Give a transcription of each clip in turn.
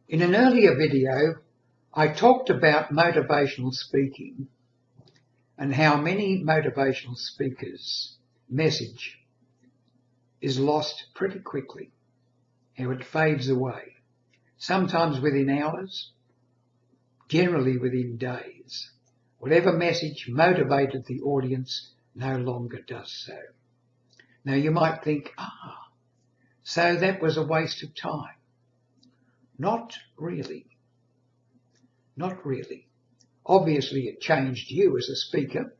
In an earlier video, I talked about motivational speaking and how many motivational speakers' message is lost pretty quickly, how it fades away, sometimes within hours, generally within days. Whatever message motivated the audience no longer does so. Now you might think, so that was a waste of time. Not really. Not really. Obviously it changed you as a speaker.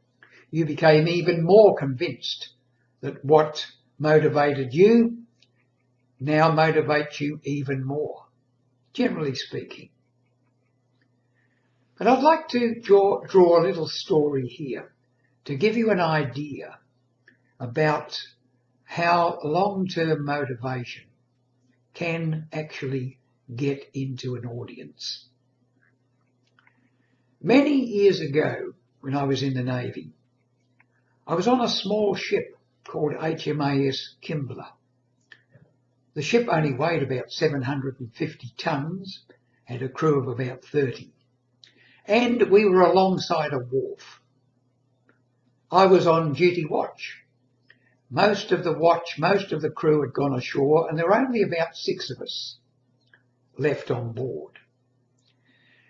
You became even more convinced that what motivated you now motivates you even more, generally speaking. But I'd like to draw a little story here to give you an idea about how long-term motivation can actually get into an audience. Many years ago, when I was in the Navy, I was on a small ship called HMAS Kimbler. The ship only weighed about 750 tons, had a crew of about 30, and we were alongside a wharf. I was on duty watch. Most of the crew had gone ashore, and there were only about 6 of us left on board.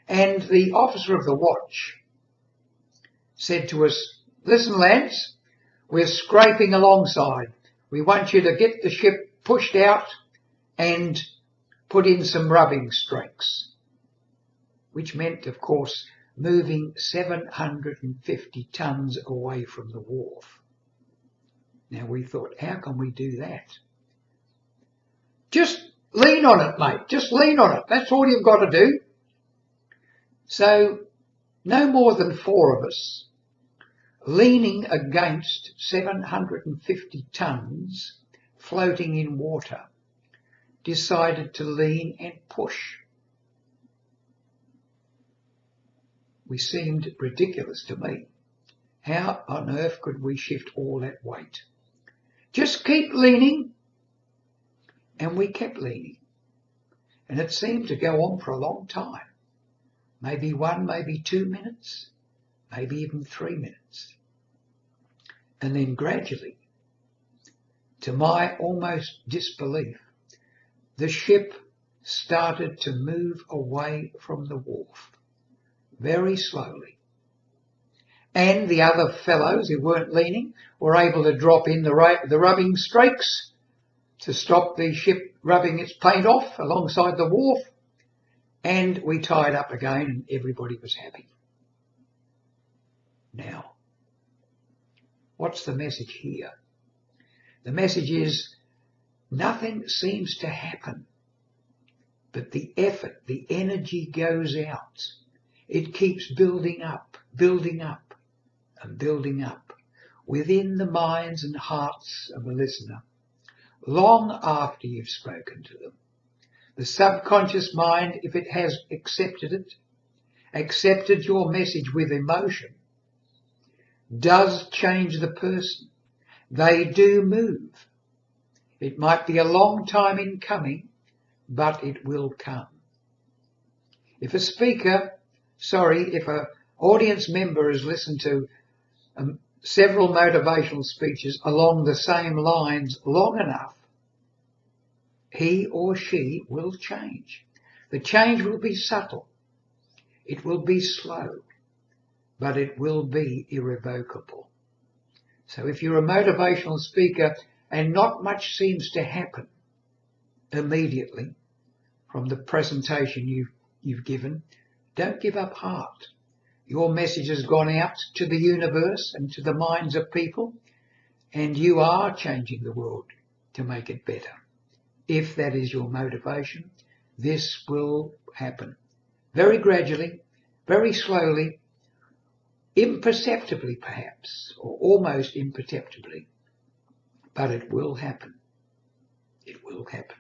And the officer of the watch said to us, "Listen, lads, we're scraping alongside. We want you to get the ship pushed out and put in some rubbing strokes," which meant, of course, moving 750 tons away from the wharf. Now we thought, how can we do that? Just lean on it, mate. Just lean on it. That's all you've got to do. So no more than 4 of us, leaning against 750 tons floating in water, decided to lean and push. We seemed ridiculous to me. How on earth could we shift all that weight? Just keep leaning. And we kept leaning. And it seemed to go on for a long time. Maybe 1, maybe 2 minutes, maybe even 3 minutes. And then gradually, to my almost disbelief, the ship started to move away from the wharf, very slowly. And the other fellows who weren't leaning were able to drop in the rubbing strokes to stop the ship rubbing its paint off alongside the wharf. And we tied up again and everybody was happy. Now, what's the message here? The message is nothing seems to happen, but the effort, the energy goes out. It keeps building up and building up within the minds and hearts of the listener, long after you've spoken to them. The subconscious mind, if it has accepted your message with emotion, does change the person. They do move. It might be a long time in coming, but it will come. If an audience member has listened to several motivational speeches along the same lines long enough, he or she will change. The change will be subtle. It will be slow, but it will be irrevocable. So if you're a motivational speaker and not much seems to happen immediately from the presentation you've given, don't give up heart. Your message has gone out to the universe and to the minds of people, and you are changing the world to make it better. If that is your motivation, this will happen very gradually, very slowly, imperceptibly perhaps, or almost imperceptibly, but it will happen. It will happen.